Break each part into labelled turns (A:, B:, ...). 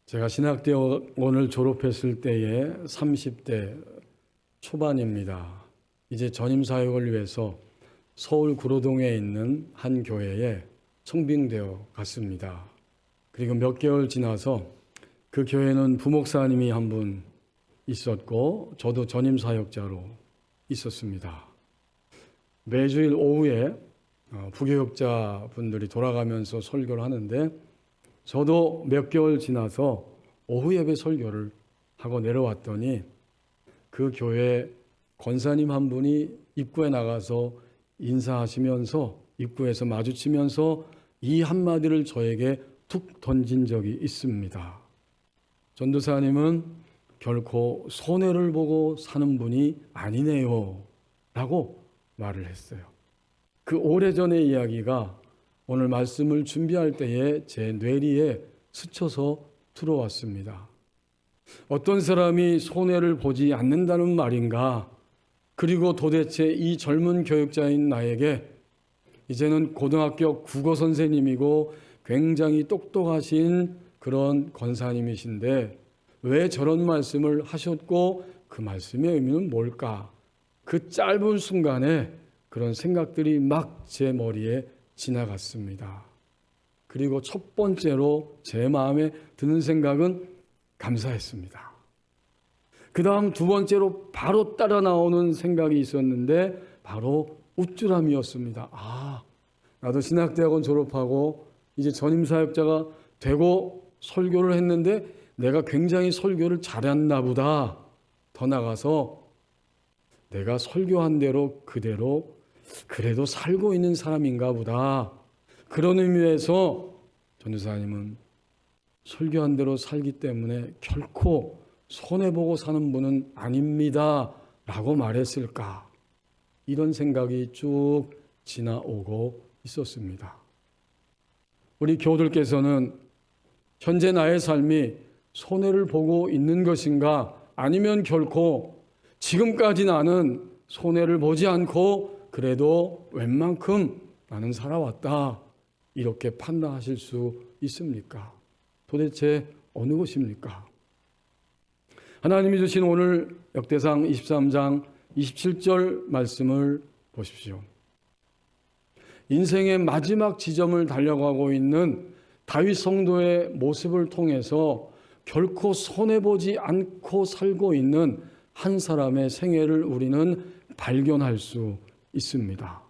A: 제가 신학대학원을 졸업했을 때에 30대 초반입니다. 이제 전임사역을 위해서 서울 구로동에 있는 한 교회에 청빙되어 갔습니다. 그리고 몇 개월 지나서 그 교회는 부목사님이 한 분 있었고 저도 전임사역자로 있었습니다. 매주일 오후에 부교육자 분들이 돌아가면서 설교를 하는데 저도 몇 개월 지나서 오후 예배 설교를 하고 내려왔더니 그 교회 권사님 한 분이 입구에 나가서 인사하시면서 입구에서 마주치면서 이 한마디를 저에게 툭 던진 적이 있습니다. 전도사님은 결코 손해를 보고 사는 분이 아니네요 라고 말을 했어요. 그 오래전의 이야기가 오늘 말씀을 준비할 때에 제 뇌리에 스쳐서 들어왔습니다. 어떤 사람이 손해를 보지 않는다는 말인가? 그리고 도대체 이 젊은 교육자인 나에게 이제는 고등학교 국어 선생님이고 굉장히 똑똑하신 그런 권사님이신데 왜 저런 말씀을 하셨고 그 말씀의 의미는 뭘까? 그 짧은 순간에 그런 생각들이 막 제 머리에 지나갔습니다. 그리고 첫 번째로 제 마음에 드는 생각은 감사했습니다. 그 다음 두 번째로 바로 따라 나오는 생각이 있었는데 바로 우쭐함이었습니다. 나도 신학대학원 졸업하고 이제 전임사역자가 되고 설교를 했는데 내가 굉장히 설교를 잘했나 보다. 더 나가서 내가 설교한 대로 그대로 그래도 살고 있는 사람인가 보다. 그런 의미에서 전도사님은 설교한 대로 살기 때문에 결코 손해보고 사는 분은 아닙니다 라고 말했을까. 이런 생각이 쭉 지나오고 있었습니다. 우리 교우들께서는 현재 나의 삶이 손해를 보고 있는 것인가, 아니면 결코 지금까지 나는 손해를 보지 않고 그래도 웬만큼 나는 살아왔다, 이렇게 판단하실 수 있습니까? 도대체 어느 것입니까? 하나님이 주신 오늘 역대상 23장 27절 말씀을 보십시오. 인생의 마지막 지점을 달려가고 있는 다윗 성도의 모습을 통해서 결코 손해보지 않고 살고 있는 한 사람의 생애를 우리는 발견할 수 있습니다.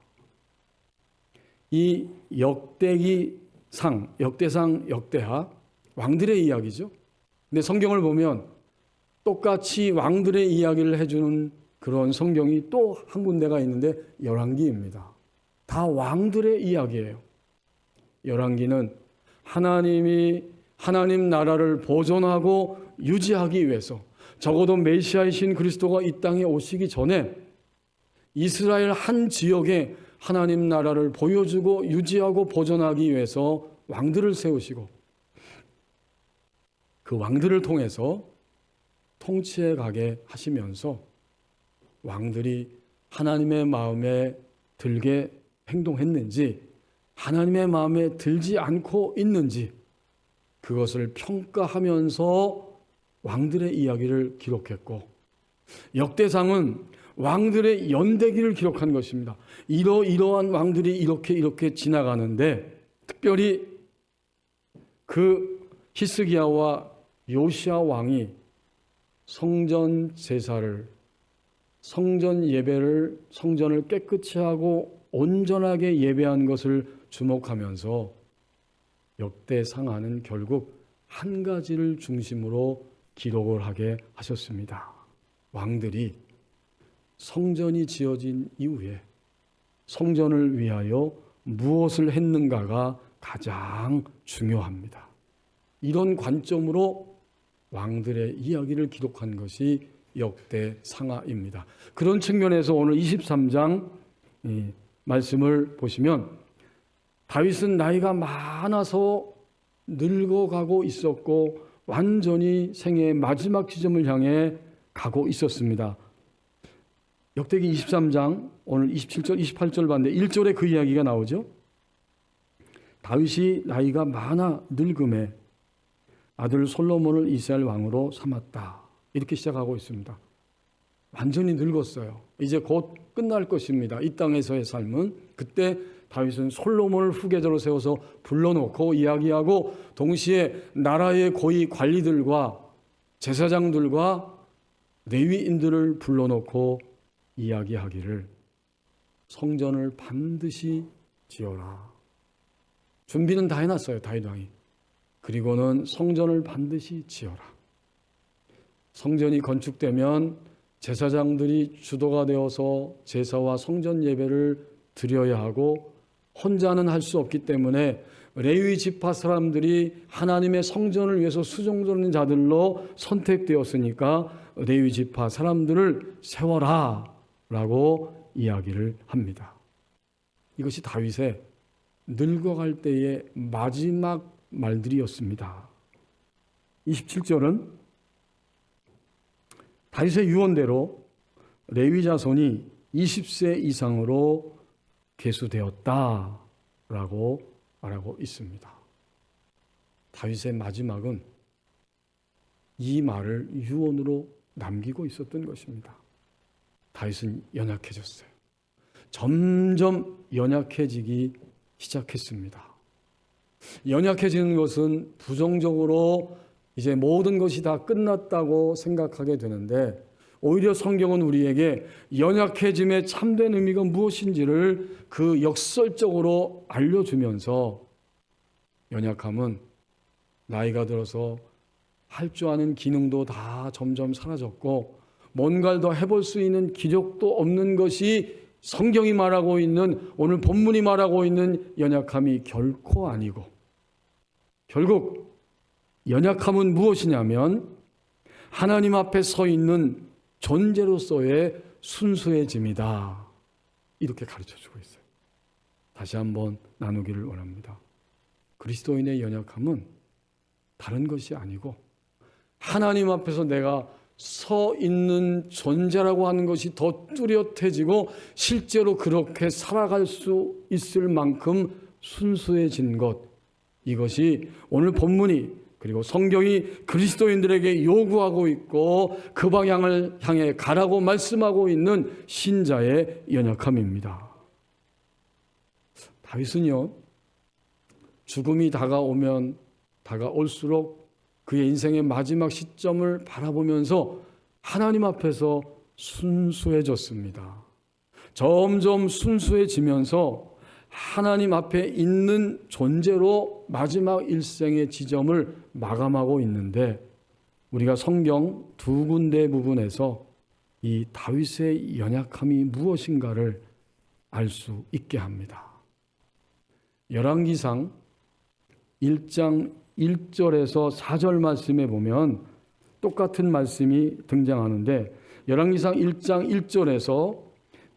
A: 이 역대상, 역대하, 왕들의 이야기죠. 근데 성경을 보면 똑같이 왕들의 이야기를 해주는 그런 성경이 또 한 군데가 있는데 열왕기입니다. 다 왕들의 이야기예요. 열왕기는 하나님이 하나님 나라를 보존하고 유지하기 위해서, 적어도 메시아이신 그리스도가 이 땅에 오시기 전에 이스라엘 한 지역에 하나님 나라를 보여주고 유지하고 보존하기 위해서 왕들을 세우시고 그 왕들을 통해서 통치해 가게 하시면서 왕들이 하나님의 마음에 들게 행동했는지, 하나님의 마음에 들지 않고 있는지 그것을 평가하면서 왕들의 이야기를 기록했고, 역대상은 왕들의 연대기를 기록한 것입니다. 이러한 왕들이 이렇게 지나가는데, 특별히 그 히스기야와 요시야 왕이 성전 제사를, 성전 예배를, 성전을 깨끗이 하고 온전하게 예배한 것을 주목하면서 역대상하는 결국 한 가지를 중심으로 기록을 하게 하셨습니다. 왕들이 성전이 지어진 이후에 성전을 위하여 무엇을 했는가가 가장 중요합니다. 이런 관점으로 왕들의 이야기를 기록한 것이 역대상하입니다. 그런 측면에서 오늘 23장 말씀을 보시면 다윗은 나이가 많아서 늙어가고 있었고 완전히 생애의 마지막 지점을 향해 가고 있었습니다. 역대기 23장 오늘 27절 28절 봤는데 1절에 그 이야기가 나오죠. 다윗이 나이가 많아 늙음에 아들 솔로몬을 이스라엘 왕으로 삼았다. 이렇게 시작하고 있습니다. 완전히 늙었어요. 이제 곧 끝날 것입니다. 이 땅에서의 삶은. 그때 다윗은 솔로몬을 후계자로 세워서 불러놓고 이야기하고 동시에 나라의 고위 관리들과 제사장들과 레위인들을 불러놓고 이야기하기를 성전을 반드시 지어라. 준비는 다 해놨어요. 다윗 왕이. 그리고는 성전을 반드시 지어라. 성전이 건축되면 제사장들이 주도가 되어서 제사와 성전 예배를 드려야 하고 혼자는 할 수 없기 때문에 레위 지파 사람들이 하나님의 성전을 위해서 수종드는 자들로 선택되었으니까 레위 지파 사람들을 세워라 라고 이야기를 합니다. 이것이 다윗의 늙어갈 때의 마지막 말들이었습니다. 27절은 다윗의 유언대로 레위 자손이 20세 이상으로 계수되었다라고 말하고 있습니다. 다윗의 마지막은 이 말을 유언으로 남기고 있었던 것입니다. 다윗은 연약해졌어요. 점점 연약해지기 시작했습니다. 연약해지는 것은 부정적으로 이제 모든 것이 다 끝났다고 생각하게 되는데 오히려 성경은 우리에게 연약해짐의 참된 의미가 무엇인지를 그 역설적으로 알려주면서 연약함은 나이가 들어서 할 줄 아는 기능도 다 점점 사라졌고 뭔가를 더 해볼 수 있는 기력도 없는 것이 성경이 말하고 있는 오늘 본문이 말하고 있는 연약함이 결코 아니고 결국 연약함은 무엇이냐면 하나님 앞에 서 있는 존재로서의 순수해짐이다. 이렇게 가르쳐주고 있어요. 다시 한번 나누기를 원합니다. 그리스도인의 연약함은 다른 것이 아니고 하나님 앞에서 내가 서 있는 존재라고 하는 것이 더 뚜렷해지고 실제로 그렇게 살아갈 수 있을 만큼 순수해진 것, 이것이 오늘 본문이 그리고 성경이 그리스도인들에게 요구하고 있고 그 방향을 향해 가라고 말씀하고 있는 신자의 연약함입니다. 다윗은요, 죽음이 다가오면 다가올수록 그의 인생의 마지막 시점을 바라보면서 하나님 앞에서 순수해졌습니다. 점점 순수해지면서 하나님 앞에 있는 존재로 마지막 일생의 지점을 마감하고 있는데 우리가 성경 두 군데 부분에서 이 다윗의 연약함이 무엇인가를 알 수 있게 합니다. 열왕기상 1장 1절에서 4절 말씀에 보면 똑같은 말씀이 등장하는데 열왕기상 1장 1절에서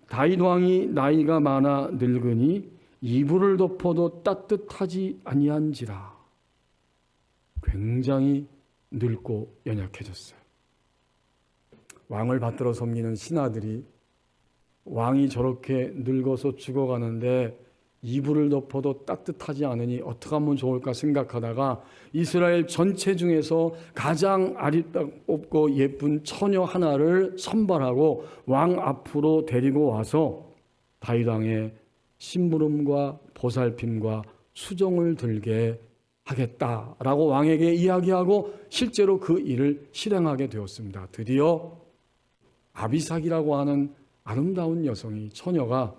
A: 다윗 왕이 나이가 많아 늙으니 이불을 덮어도 따뜻하지 아니한지라. 굉장히 늙고 연약해졌어요. 왕을 받들어 섬기는 신하들이 왕이 저렇게 늙어서 죽어가는데 이불을 덮어도 따뜻하지 않으니 어떻게 하면 좋을까 생각하다가 이스라엘 전체 중에서 가장 아름답고 예쁜 처녀 하나를 선발하고 왕 앞으로 데리고 와서 다윗 왕의 심부름과 보살핌과 수종을 들게 하겠다라고 왕에게 이야기하고 실제로 그 일을 실행하게 되었습니다. 드디어 아비삭이라고 하는 아름다운 여성이 처녀가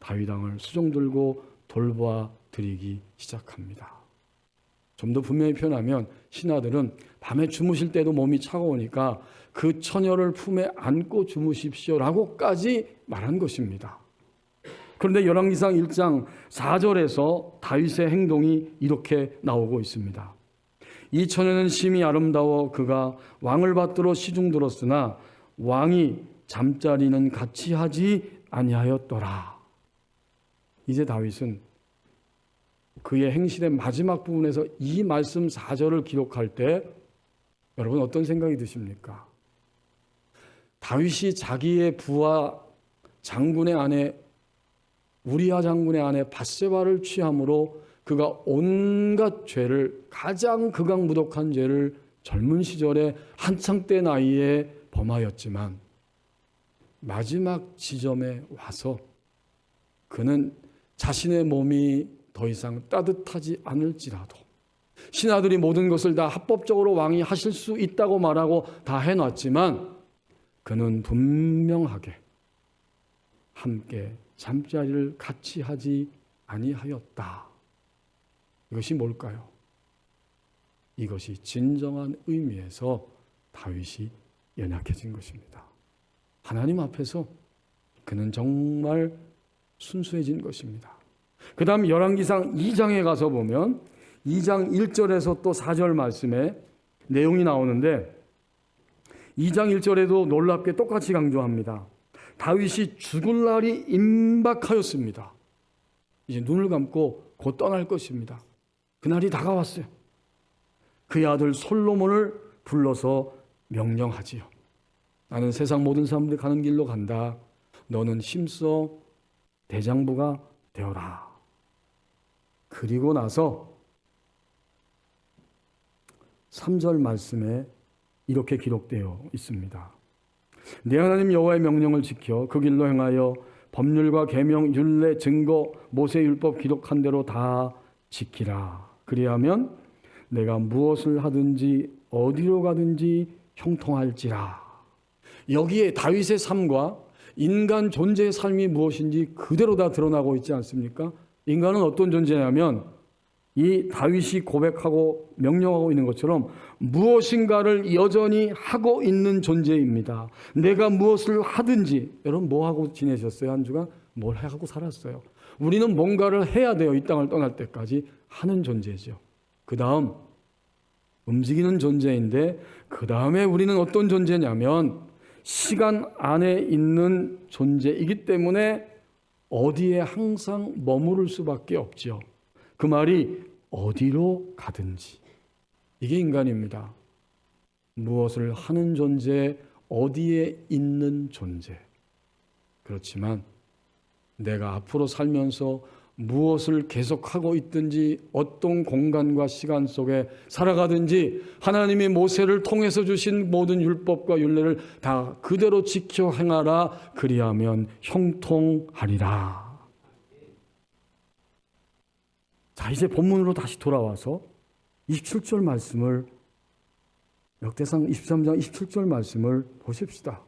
A: 다윗 왕을 수종 들고 돌보아 드리기 시작합니다. 좀 더 분명히 표현하면 신하들은 밤에 주무실 때도 몸이 차가우니까 그 처녀를 품에 안고 주무십시오라고까지 말한 것입니다. 그런데 열왕기상 1장 4절에서 다윗의 행동이 이렇게 나오고 있습니다. 이 처녀는 심히 아름다워 그가 왕을 받들어 시중 들었으나 왕이 잠자리는 같이 하지 아니하였더라. 이제 다윗은 그의 행실의 마지막 부분에서 이 말씀 4절을 기록할 때 여러분 어떤 생각이 드십니까? 다윗이 자기의 부하 장군의 아내 우리아 장군의 아내 밧세바를 취함으로 그가 온갖 죄를, 가장 극악무독한 죄를 젊은 시절에 한창 때 나이에 범하였지만 마지막 지점에 와서 그는 자신의 몸이 더 이상 따뜻하지 않을지라도 신하들이 모든 것을 다 합법적으로 왕이 하실 수 있다고 말하고 다 해놨지만 그는 분명하게 함께 잠자리를 같이 하지 아니하였다. 이것이 뭘까요? 이것이 진정한 의미에서 다윗이 연약해진 것입니다. 하나님 앞에서 그는 정말 순수해진 것입니다. 그 다음 열왕기상 2장에 가서 보면 2장 1절에서 또 4절 말씀에 내용이 나오는데 2장 1절에도 놀랍게 똑같이 강조합니다. 다윗이 죽을 날이 임박하였습니다. 이제 눈을 감고 곧 떠날 것입니다. 그날이 다가왔어요. 그의 아들 솔로몬을 불러서 명령하지요. 나는 세상 모든 사람들이 가는 길로 간다. 너는 힘써 대장부가 되어라. 그리고 나서 3절 말씀에 이렇게 기록되어 있습니다. 내 하나님 여호와의 명령을 지켜 그 길로 행하여 법률과 계명, 율례, 증거, 모세율법 기록한 대로 다 지키라. 그리하면 내가 무엇을 하든지 어디로 가든지 형통할지라. 여기에 다윗의 삶과 인간 존재의 삶이 무엇인지 그대로 다 드러나고 있지 않습니까? 인간은 어떤 존재냐면 이 다윗이 고백하고 명령하고 있는 것처럼 무엇인가를 여전히 하고 있는 존재입니다. 내가 무엇을 하든지, 여러분 뭐 하고 지내셨어요? 한 주간 뭘 하고 살았어요? 우리는 뭔가를 해야 돼요. 이 땅을 떠날 때까지 하는 존재죠. 그 다음 움직이는 존재인데 그 다음에 우리는 어떤 존재냐면 시간 안에 있는 존재이기 때문에 어디에 항상 머무를 수밖에 없죠. 그 말이 어디로 가든지. 이게 인간입니다. 무엇을 하는 존재, 어디에 있는 존재. 그렇지만 내가 앞으로 살면서 무엇을 계속하고 있든지 어떤 공간과 시간 속에 살아가든지 하나님이 모세를 통해서 주신 모든 율법과 율례를 다 그대로 지켜 행하라. 그리하면 형통하리라. 자, 이제 본문으로 다시 돌아와서 27절 말씀을, 역대상 23장 27절 말씀을 보십시다.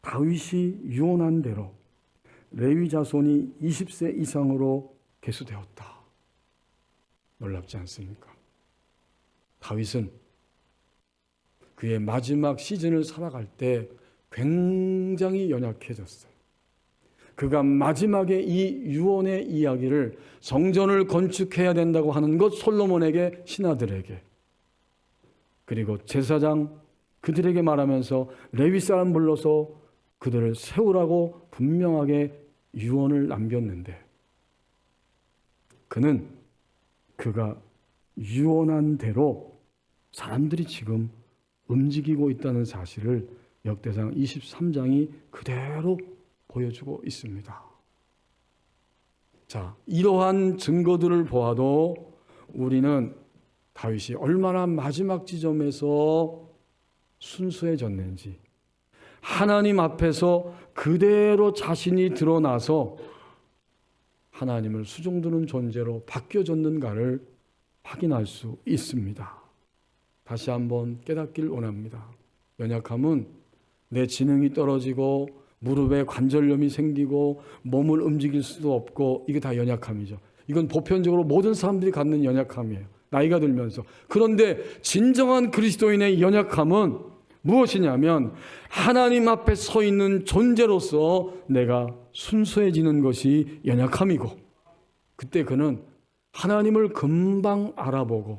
A: 다윗이 유언한 대로 레위 자손이 20세 이상으로 계수되었다. 놀랍지 않습니까? 다윗은 그의 마지막 시즌을 살아갈 때 굉장히 연약해졌어요. 그가 마지막에 이 유언의 이야기를 성전을 건축해야 된다고 하는 것, 솔로몬에게, 신하들에게, 그리고 제사장 그들에게 말하면서 레위 사람 불러서 그들을 세우라고 분명하게 유언을 남겼는데 그는 그가 유언한 대로 사람들이 지금 움직이고 있다는 사실을 역대상 23장이 그대로 보여주고 있습니다. 자, 이러한 증거들을 보아도 우리는 다윗이 얼마나 마지막 지점에서 순수해졌는지, 하나님 앞에서 그대로 자신이 드러나서 하나님을 수종드는 존재로 바뀌어졌는가를 확인할 수 있습니다. 다시 한번 깨닫길 원합니다. 연약함은 내 지능이 떨어지고 무릎에 관절염이 생기고 몸을 움직일 수도 없고, 이게 다 연약함이죠. 이건 보편적으로 모든 사람들이 갖는 연약함이에요. 나이가 들면서. 그런데 진정한 그리스도인의 연약함은 무엇이냐면 하나님 앞에 서 있는 존재로서 내가 순수해지는 것이 연약함이고, 그때 그는 하나님을 금방 알아보고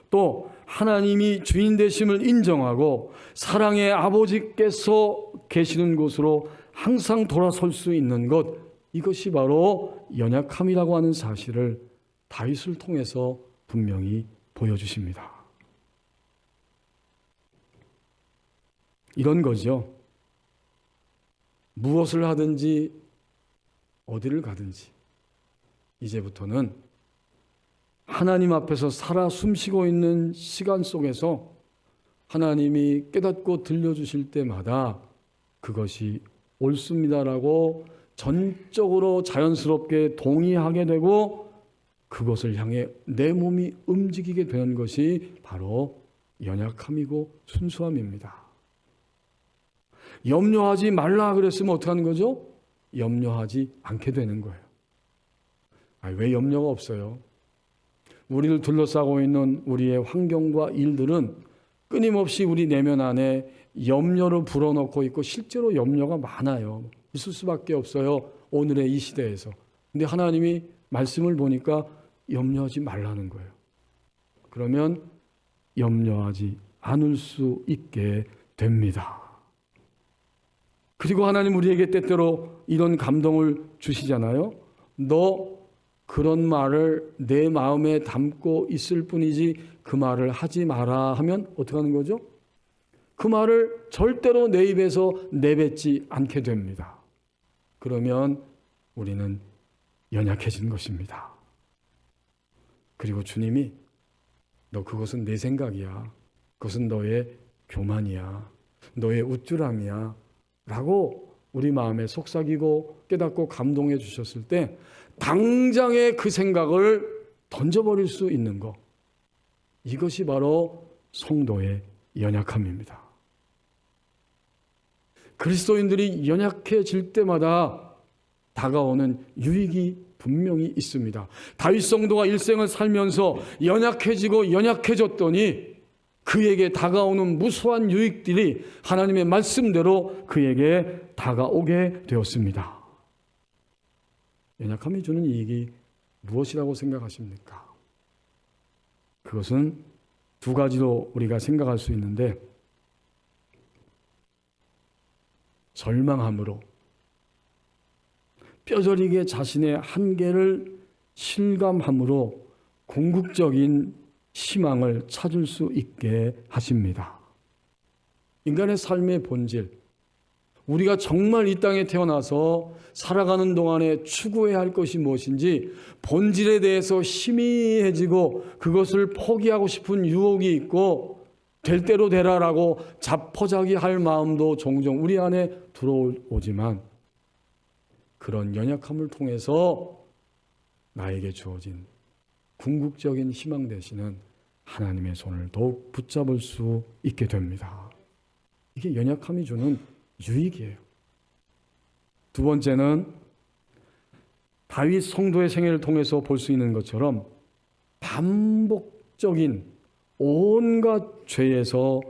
A: 또 하나님이 주인 되심을 인정하고 사랑의 아버지께서 계시는 곳으로 항상 돌아설 수 있는 것, 이것이 바로 연약함이라고 하는 사실을 다윗을 통해서 분명히 보여주십니다. 이런 거죠. 무엇을 하든지 어디를 가든지 이제부터는 하나님 앞에서 살아 숨쉬고 있는 시간 속에서 하나님이 깨닫고 들려주실 때마다 그것이 옳습니다라고 전적으로 자연스럽게 동의하게 되고 그것을 향해 내 몸이 움직이게 되는 것이 바로 연약함이고 순수함입니다. 염려하지 말라 그랬으면 어떻게 하는 거죠? 염려하지 않게 되는 거예요. 왜 염려가 없어요? 우리를 둘러싸고 있는 우리의 환경과 일들은 끊임없이 우리 내면 안에 염려를 불어넣고 있고 실제로 염려가 많아요. 있을 수밖에 없어요. 오늘의 이 시대에서. 근데 하나님이 말씀을 보니까 염려하지 말라는 거예요. 그러면 염려하지 않을 수 있게 됩니다. 그리고 하나님 우리에게 때때로 이런 감동을 주시잖아요. 너 그런 말을 내 마음에 담고 있을 뿐이지 그 말을 하지 마라 하면 어떻게 하는 거죠? 그 말을 절대로 내 입에서 내뱉지 않게 됩니다. 그러면 우리는 연약해진 것입니다. 그리고 주님이 너 그것은 내 생각이야. 그것은 너의 교만이야. 너의 우쭐함이야. 라고 우리 마음에 속삭이고 깨닫고 감동해 주셨을 때 당장에 그 생각을 던져버릴 수 있는 것. 이것이 바로 성도의 연약함입니다. 그리스도인들이 연약해질 때마다 다가오는 유익이 분명히 있습니다. 다윗 성도가 일생을 살면서 연약해지고 연약해졌더니 그에게 다가오는 무수한 유익들이 하나님의 말씀대로 그에게 다가오게 되었습니다. 연약함이 주는 이익이 무엇이라고 생각하십니까? 그것은 두 가지로 우리가 생각할 수 있는데 절망함으로 뼈저리게 자신의 한계를 실감함으로 궁극적인 희망을 찾을 수 있게 하십니다. 인간의 삶의 본질, 우리가 정말 이 땅에 태어나서 살아가는 동안에 추구해야 할 것이 무엇인지 본질에 대해서 희미해지고 그것을 포기하고 싶은 유혹이 있고 될 대로 되라라고 자포자기할 마음도 종종 우리 안에 들어오지만 그런 연약함을 통해서 나에게 주어진 궁극적인 희망 되시는 하나님의 손을 더욱 붙잡을 수 있게 됩니다. 이게 연약함이 주는 유익이에요. 두 번째는 다윗 성도의 생애를 통해서 볼 수 있는 것처럼 반복적인 온갖 죄에서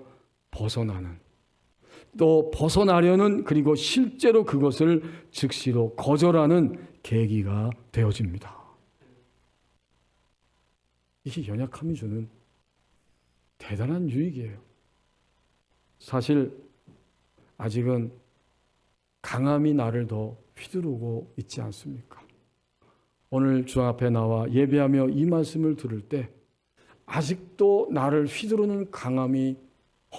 A: 벗어나는 또 벗어나려는 그리고 실제로 그것을 즉시로 거절하는 계기가 되어집니다. 이게 연약함이 주는 대단한 유익이에요. 사실 아직은 강함이 나를 더 휘두르고 있지 않습니까? 오늘 주 앞에 나와 예배하며 이 말씀을 들을 때 아직도 나를 휘두르는 강함이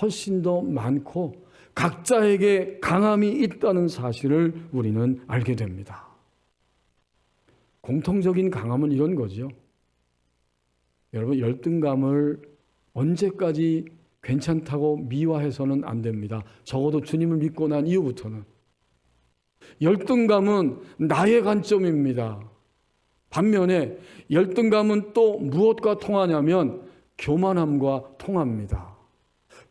A: 훨씬 더 많고 각자에게 강함이 있다는 사실을 우리는 알게 됩니다. 공통적인 강함은 이런 거죠. 여러분, 열등감을 언제까지 괜찮다고 미화해서는 안 됩니다. 적어도 주님을 믿고 난 이후부터는. 열등감은 나의 관점입니다. 반면에 열등감은 또 무엇과 통하냐면 교만함과 통합니다.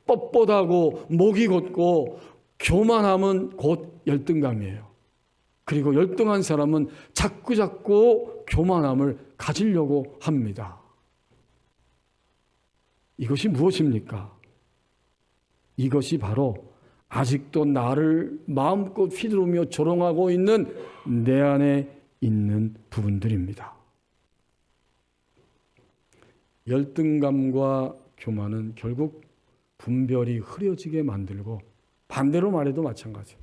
A: 뻣뻣하고 목이 곧고 교만함은 곧 열등감이에요. 그리고 열등한 사람은 자꾸자꾸 교만함을 가지려고 합니다. 이것이 무엇입니까? 이것이 바로 아직도 나를 마음껏 휘두르며 조롱하고 있는 내 안에 있는 부분들입니다. 열등감과 교만은 결국 분별이 흐려지게 만들고 반대로 말해도 마찬가지예요.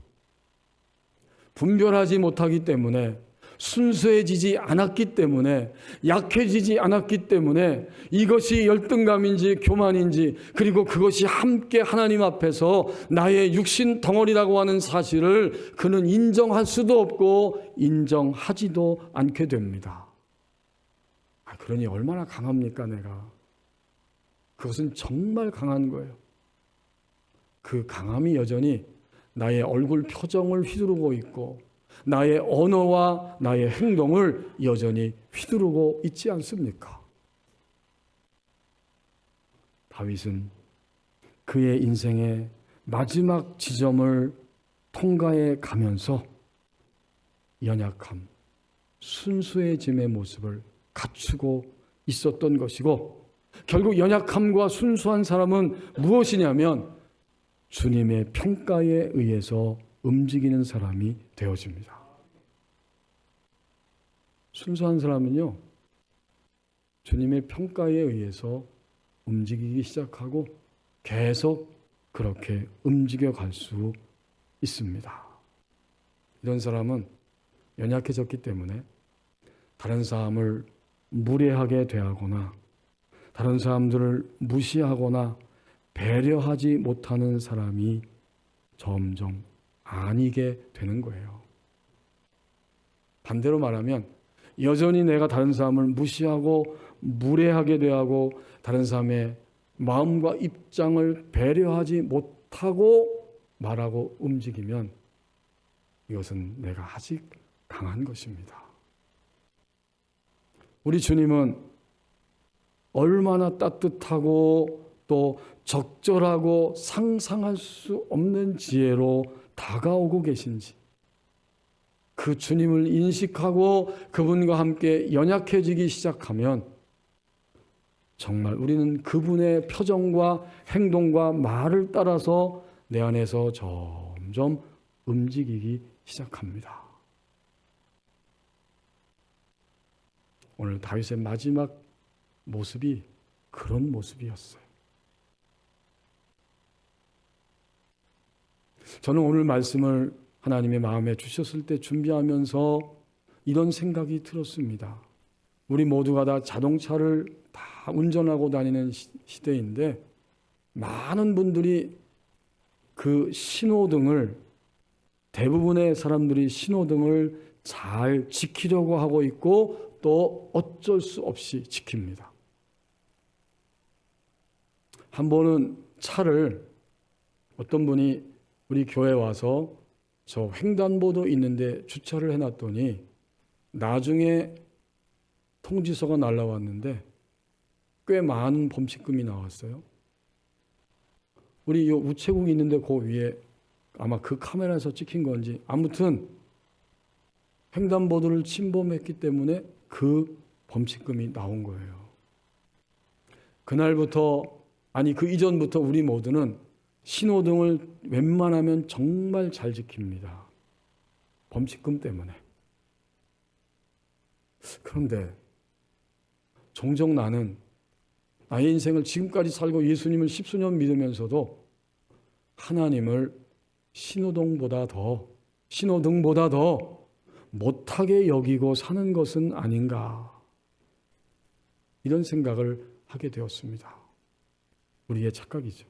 A: 분별하지 못하기 때문에 순수해지지 않았기 때문에 약해지지 않았기 때문에 이것이 열등감인지 교만인지 그리고 그것이 함께 하나님 앞에서 나의 육신 덩어리라고 하는 사실을 그는 인정할 수도 없고 인정하지도 않게 됩니다. 그러니 얼마나 강합니까 내가. 그것은 정말 강한 거예요. 그 강함이 여전히 나의 얼굴 표정을 휘두르고 있고 나의 언어와 나의 행동을 여전히 휘두르고 있지 않습니까? 다윗은 그의 인생의 마지막 지점을 통과해 가면서 연약함, 순수해짐의 모습을 갖추고 있었던 것이고, 결국 연약함과 순수한 사람은 무엇이냐면 주님의 평가에 의해서 움직이는 사람이 되어집니다. 순수한 사람은요, 주님의 평가에 의해서 움직이기 시작하고 계속 그렇게 움직여갈 수 있습니다. 이런 사람은 연약해졌기 때문에 다른 사람을 무례하게 대하거나 다른 사람들을 무시하거나 배려하지 못하는 사람이 점점 아니게 되는 거예요. 반대로 말하면 여전히 내가 다른 사람을 무시하고 무례하게 대하고 다른 사람의 마음과 입장을 배려하지 못하고 말하고 움직이면 이것은 내가 아직 강한 것입니다. 우리 주님은 얼마나 따뜻하고 또 적절하고 상상할 수 없는 지혜로 다가오고 계신지, 그 주님을 인식하고 그분과 함께 연약해지기 시작하면 정말 우리는 그분의 표정과 행동과 말을 따라서 내 안에서 점점 움직이기 시작합니다. 오늘 다윗의 마지막 모습이 그런 모습이었어요. 저는 오늘 말씀을 하나님의 마음에 주셨을 때 준비하면서 이런 생각이 들었습니다. 우리 모두가 다 자동차를 다 운전하고 다니는 시대인데 많은 분들이 그 신호등을, 대부분의 사람들이 신호등을 잘 지키려고 하고 있고 또 어쩔 수 없이 지킵니다. 한 번은 차를 어떤 분이 우리 교회 와서 저 횡단보도 있는데 주차를 해놨더니 나중에 통지서가 날라왔는데 꽤 많은 범칙금이 나왔어요. 우리 요 우체국이 있는데 그 위에 아마 그 카메라에서 찍힌 건지 아무튼 횡단보도를 침범했기 때문에 그 범칙금이 나온 거예요. 그날부터, 아니 그 이전부터 우리 모두는 신호등을 웬만하면 정말 잘 지킵니다. 범칙금 때문에. 그런데 종종 나는 나의 인생을 지금까지 살고 예수님을 10수년 믿으면서도 하나님을 신호등보다 더 못하게 여기고 사는 것은 아닌가, 이런 생각을 하게 되었습니다. 우리의 착각이죠.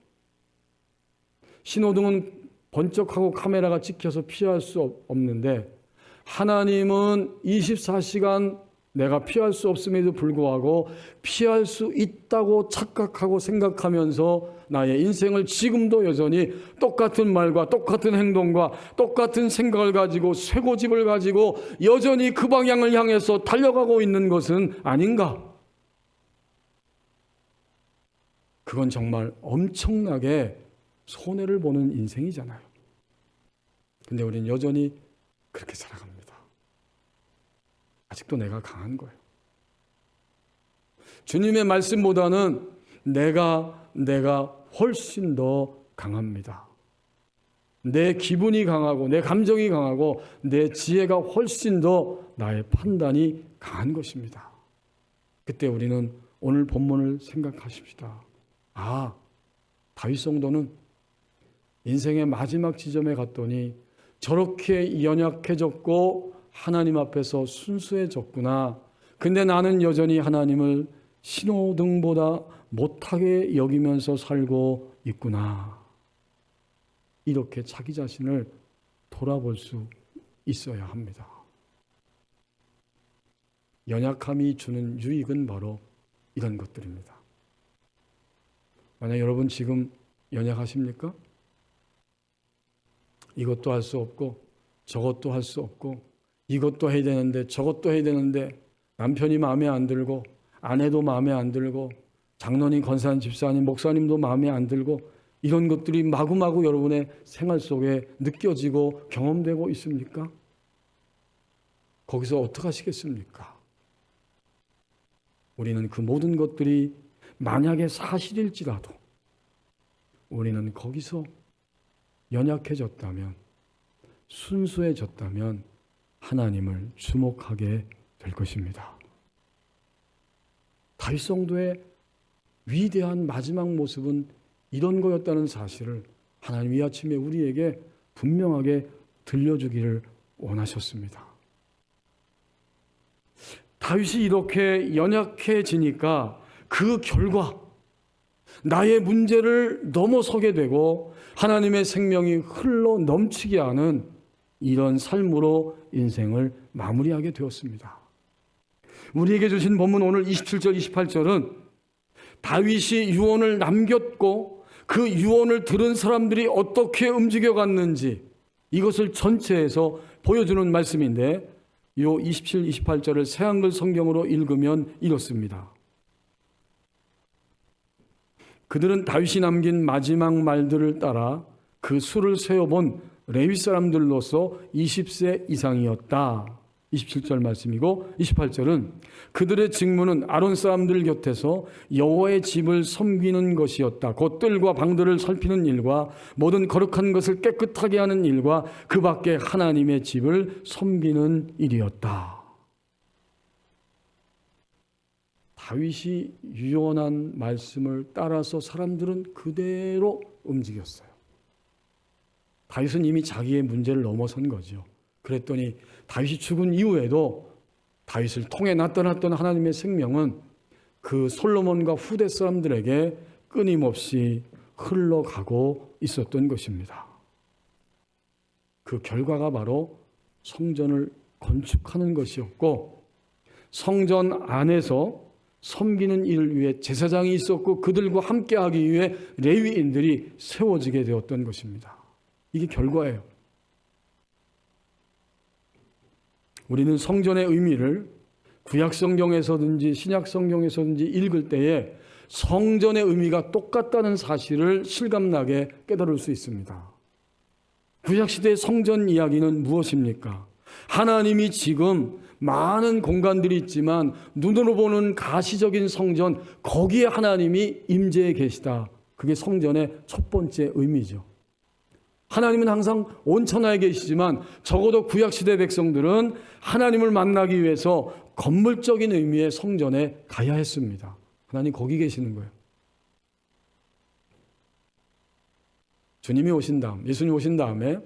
A: 신호등은 번쩍하고 카메라가 찍혀서 피할 수 없는데 하나님은 24시간 내가 피할 수 없음에도 불구하고 피할 수 있다고 착각하고 생각하면서 나의 인생을 지금도 여전히 똑같은 말과 똑같은 행동과 똑같은 생각을 가지고 쇠고집을 가지고 여전히 그 방향을 향해서 달려가고 있는 것은 아닌가? 그건 정말 엄청나게 손해를 보는 인생이잖아요. 근데 우리는 여전히 그렇게 살아갑니다. 아직도 내가 강한 거예요. 주님의 말씀보다는 내가 훨씬 더 강합니다. 내 기분이 강하고 내 감정이 강하고 내 지혜가 훨씬 더 나의 판단이 강한 것입니다. 그때 우리는 오늘 본문을 생각하십시다. 아, 다윗 성도는 인생의 마지막 지점에 갔더니 저렇게 연약해졌고 하나님 앞에서 순수해졌구나. 근데 나는 여전히 하나님을 신호등보다 못하게 여기면서 살고 있구나. 이렇게 자기 자신을 돌아볼 수 있어야 합니다. 연약함이 주는 유익은 바로 이런 것들입니다. 만약 여러분 지금 연약하십니까? 이것도 할 수 없고 저것도 할 수 없고 이것도 해야 되는데 저것도 해야 되는데 남편이 마음에 안 들고 아내도 마음에 안 들고 장로님, 권사님, 집사님, 목사님도 마음에 안 들고 이런 것들이 마구마구 여러분의 생활 속에 느껴지고 경험되고 있습니까? 거기서 어떻게 하시겠습니까? 우리는 그 모든 것들이 만약에 사실일지라도 우리는 거기서 연약해졌다면, 순수해졌다면 하나님을 주목하게 될 것입니다. 다윗 성도의 위대한 마지막 모습은 이런 거였다는 사실을 하나님 이 아침에 우리에게 분명하게 들려주기를 원하셨습니다. 다윗이 이렇게 연약해지니까 그 결과 나의 문제를 넘어서게 되고 하나님의 생명이 흘러 넘치게 하는 이런 삶으로 인생을 마무리하게 되었습니다. 우리에게 주신 본문 오늘 27절 28절은 다윗이 유언을 남겼고 그 유언을 들은 사람들이 어떻게 움직여갔는지 이것을 전체에서 보여주는 말씀인데 요 27, 28절을 새한글 성경으로 읽으면 이렇습니다. 그들은 다윗이 남긴 마지막 말들을 따라 그 수를 세어본 레위 사람들로서 20세 이상이었다. 27절 말씀이고 28절은 그들의 직무는 아론 사람들 곁에서 여호와의 집을 섬기는 것이었다. 곧 뜰과 방들을 살피는 일과 모든 거룩한 것을 깨끗하게 하는 일과 그 밖에 하나님의 집을 섬기는 일이었다. 다윗이 유언한 말씀을 따라서 사람들은 그대로 움직였어요. 다윗은 이미 자기의 문제를 넘어선 거죠. 그랬더니 다윗이 죽은 이후에도 다윗을 통해 나타났던 하나님의 생명은 그 솔로몬과 후대 사람들에게 끊임없이 흘러가고 있었던 것입니다. 그 결과가 바로 성전을 건축하는 것이었고 성전 안에서 섬기는 일을 위해 제사장이 있었고 그들과 함께하기 위해 레위인들이 세워지게 되었던 것입니다. 이게 결과예요. 우리는 성전의 의미를 구약 성경에서든지 신약 성경에서든지 읽을 때에 성전의 의미가 똑같다는 사실을 실감나게 깨달을 수 있습니다. 구약 시대의 성전 이야기는 무엇입니까? 하나님이 지금 많은 공간들이 있지만 눈으로 보는 가시적인 성전, 거기에 하나님이 임재해 계시다. 그게 성전의 첫 번째 의미죠. 하나님은 항상 온 천하에 계시지만 적어도 구약시대 백성들은 하나님을 만나기 위해서 건물적인 의미의 성전에 가야 했습니다. 하나님 거기 계시는 거예요. 주님이 오신 다음, 예수님 오신 다음에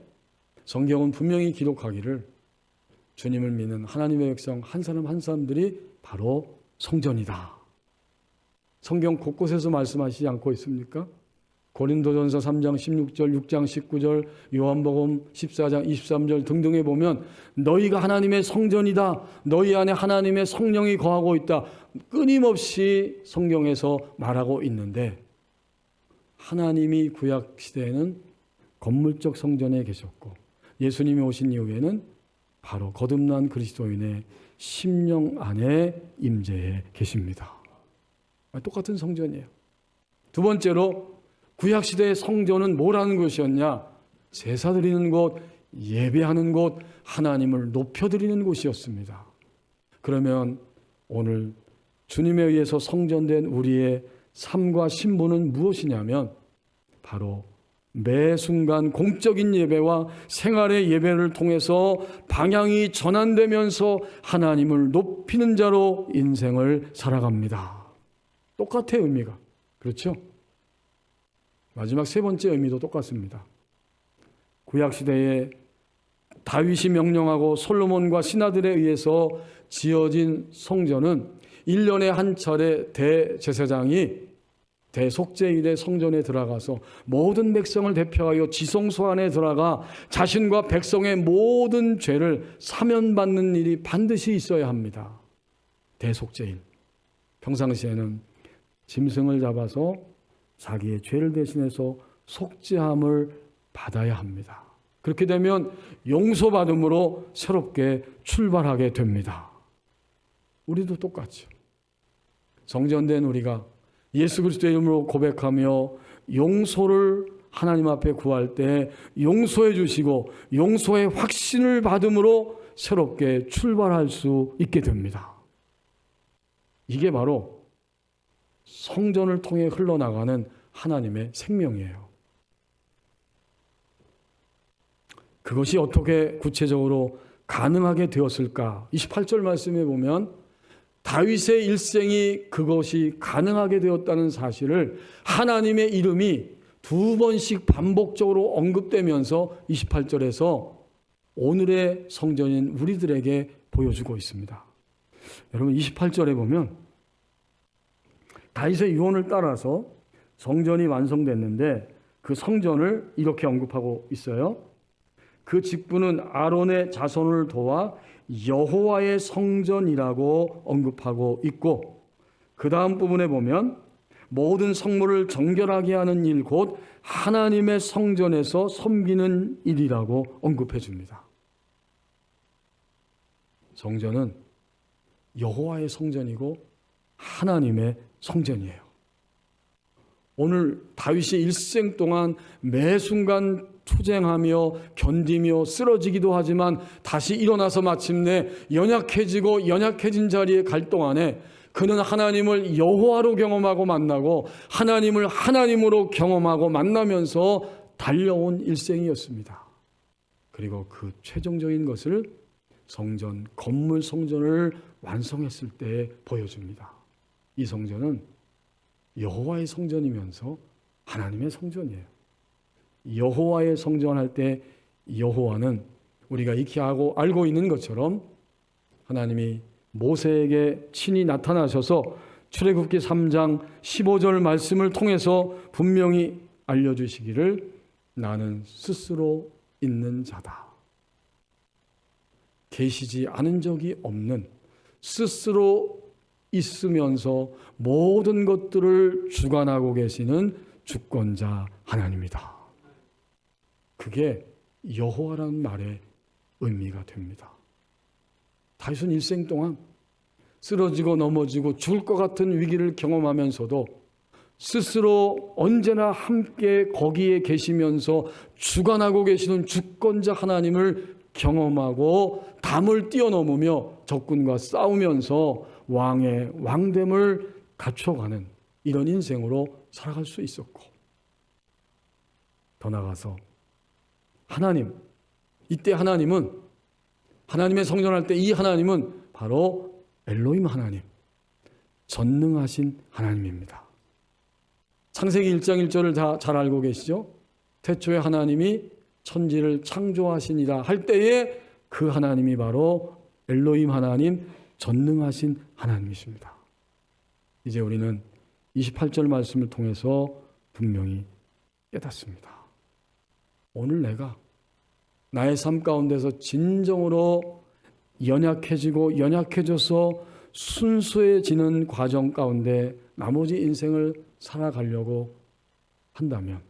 A: 성경은 분명히 기록하기를 주님을 믿는 하나님의 백성 한 사람 한 사람들이 바로 성전이다. 성경 곳곳에서 말씀하시지 않고 있습니까? 고린도전서 3장 16절, 6장 19절, 요한복음 14장 23절 등등에 보면 너희가 하나님의 성전이다. 너희 안에 하나님의 성령이 거하고 있다. 끊임없이 성경에서 말하고 있는데 하나님이 구약 시대에는 건물적 성전에 계셨고 예수님이 오신 이후에는 바로 거듭난 그리스도인의 심령 안에 임재해 계십니다. 똑같은 성전이에요. 두 번째로 구약시대의 성전은 뭐라는 것이었냐? 제사 드리는 곳, 예배하는 곳, 하나님을 높여드리는 곳이었습니다. 그러면 오늘 주님에 의해서 성전된 우리의 삶과 신분은 무엇이냐면 바로 매 순간 공적인 예배와 생활의 예배를 통해서 방향이 전환되면서 하나님을 높이는 자로 인생을 살아갑니다. 똑같아 의미가. 그렇죠? 마지막 세 번째 의미도 똑같습니다. 구약시대에 다윗이 명령하고 솔로몬과 신하들에 의해서 지어진 성전은 1년에 한 차례 대제사장이 대속죄일에 성전에 들어가서 모든 백성을 대표하여 지성소 안에 들어가 자신과 백성의 모든 죄를 사면받는 일이 반드시 있어야 합니다. 대속죄인. 평상시에는 짐승을 잡아서 자기의 죄를 대신해서 속죄함을 받아야 합니다. 그렇게 되면 용서받음으로 새롭게 출발하게 됩니다. 우리도 똑같죠. 정전된 우리가 예수 그리스도의 이름으로 고백하며 용서를 하나님 앞에 구할 때 용서해 주시고 용서의 확신을 받음으로 새롭게 출발할 수 있게 됩니다. 이게 바로 성전을 통해 흘러나가는 하나님의 생명이에요. 그것이 어떻게 구체적으로 가능하게 되었을까? 28절 말씀에 보면 다윗의 일생이 그것이 가능하게 되었다는 사실을 하나님의 이름이 2번씩 반복적으로 언급되면서 28절에서 오늘의 성전인 우리들에게 보여주고 있습니다. 여러분 28절에 보면 다윗의 유언을 따라서 성전이 완성됐는데 그 성전을 이렇게 언급하고 있어요. 그 직분은 아론의 자손을 도와 여호와의 성전이라고 언급하고 있고, 그 다음 부분에 보면 모든 성물을 정결하게 하는 일 곧 하나님의 성전에서 섬기는 일이라고 언급해 줍니다. 성전은 여호와의 성전이고 하나님의 성전이에요. 오늘 다윗이 일생 동안 매 순간 투쟁하며 견디며 쓰러지기도 하지만 다시 일어나서 마침내 연약해지고 연약해진 자리에 갈 동안에 그는 하나님을 여호와로 경험하고 만나고 하나님을 하나님으로 경험하고 만나면서 달려온 일생이었습니다. 그리고 그 최종적인 것을 성전, 건물 성전을 완성했을 때 보여줍니다. 이 성전은 여호와의 성전이면서 하나님의 성전이에요. 여호와의 성전할 때 여호와는 우리가 익히 알고 있는 것처럼 하나님이 모세에게 친히 나타나셔서 출애굽기 3장 15절 말씀을 통해서 분명히 알려주시기를 나는 스스로 있는 자다. 계시지 않은 적이 없는 스스로 있으면서 모든 것들을 주관하고 계시는 주권자 하나님이다. 그게 여호와라는 말의 의미가 됩니다. 다윗은 일생 동안 쓰러지고 넘어지고 죽을 것 같은 위기를 경험하면서도 스스로 언제나 함께 거기에 계시면서 주관하고 계시는 주권자 하나님을 경험하고 담을 뛰어넘으며 적군과 싸우면서 왕의 왕됨을 갖춰가는 이런 인생으로 살아갈 수 있었고, 더 나아가서 하나님, 이때 하나님은 하나님의 성전할 때 이 하나님은 바로 엘로힘 하나님, 전능하신 하나님입니다. 창세기 1장 1절을 잘 알고 계시죠? 태초에 하나님이 천지를 창조하시니라 할 때에 그 하나님이 바로 엘로힘 하나님, 전능하신 하나님이십니다. 이제 우리는 28절 말씀을 통해서 분명히 깨닫습니다. 오늘 내가 나의 삶 가운데서 진정으로 연약해지고 연약해져서 순수해지는 과정 가운데 나머지 인생을 살아가려고 한다면,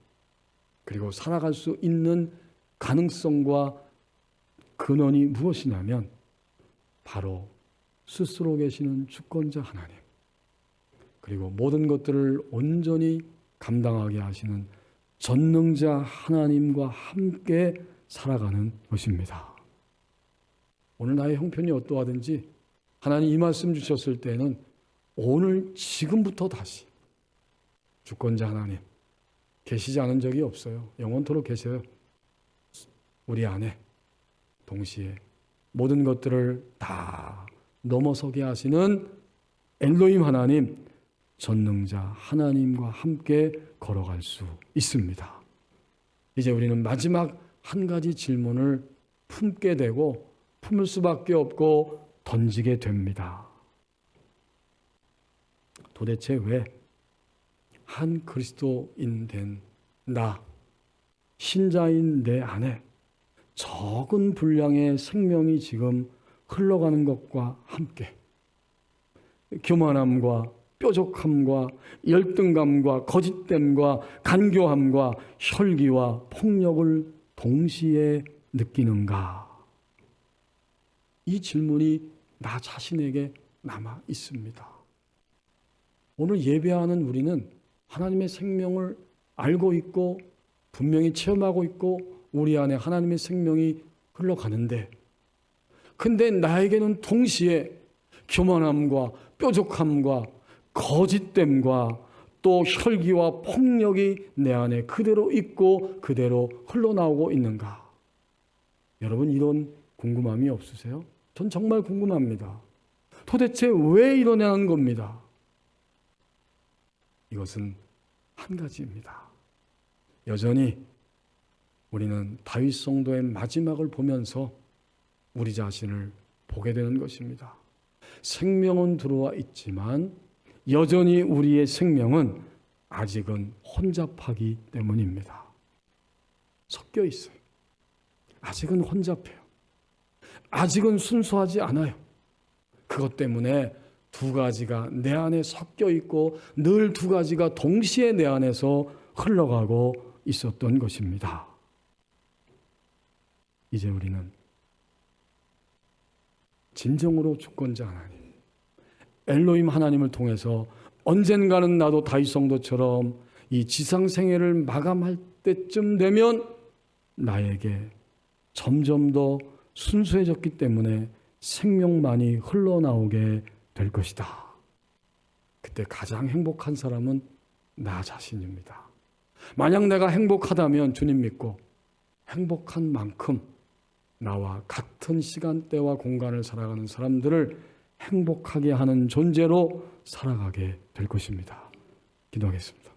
A: 그리고 살아갈 수 있는 가능성과 근원이 무엇이냐면 바로 스스로 계시는 주권자 하나님, 그리고 모든 것들을 온전히 감당하게 하시는 전능자 하나님과 함께 살아가는 것입니다. 오늘 나의 형편이 어떠하든지 하나님 이 말씀 주셨을 때는 오늘 지금부터 다시 주권자 하나님 계시지 않은 적이 없어요. 영원토록 계셔요. 우리 안에 동시에 모든 것들을 다 넘어서게 하시는 엘로힘 하나님, 전능자 하나님과 함께 걸어갈 수 있습니다. 이제 우리는 마지막 한 가지 질문을 품게 되고 품을 수밖에 없고 던지게 됩니다. 도대체 왜 한 그리스도인 된 나, 신자인 내 안에 적은 분량의 생명이 지금 흘러가는 것과 함께 교만함과 뾰족함과 열등감과 거짓됨과 간교함과 혈기와 폭력을 동시에 느끼는가? 이 질문이 나 자신에게 남아 있습니다. 오늘 예배하는 우리는 하나님의 생명을 알고 있고 분명히 체험하고 있고 우리 안에 하나님의 생명이 흘러가는데, 근데 나에게는 동시에 교만함과 뾰족함과 거짓됨과 또 혈기와 폭력이 내 안에 그대로 있고 그대로 흘러나오고 있는가? 여러분, 이런 궁금함이 없으세요? 전 정말 궁금합니다. 도대체 왜 이러냐는 겁니다. 이것은 한 가지입니다. 여전히 우리는 다윗 성도의 마지막을 보면서 우리 자신을 보게 되는 것입니다. 생명은 들어와 있지만 여전히 우리의 생명은 아직은 혼잡하기 때문입니다. 섞여 있어요. 아직은 혼잡해요. 아직은 순수하지 않아요. 그것 때문에 두 가지가 내 안에 섞여 있고 늘 두 가지가 동시에 내 안에서 흘러가고 있었던 것입니다. 이제 우리는 진정으로 주권자 하나님, 엘로힘 하나님을 통해서 언젠가는 나도 다윗 성도처럼 이 지상 생애를 마감할 때쯤 되면 나에게 점점 더 순수해졌기 때문에 생명만이 흘러나오게 될 것이다. 그때 가장 행복한 사람은 나 자신입니다. 만약 내가 행복하다면 주님 믿고 행복한 만큼 나와 같은 시간대와 공간을 살아가는 사람들을 행복하게 하는 존재로 살아가게 될 것입니다. 기도하겠습니다.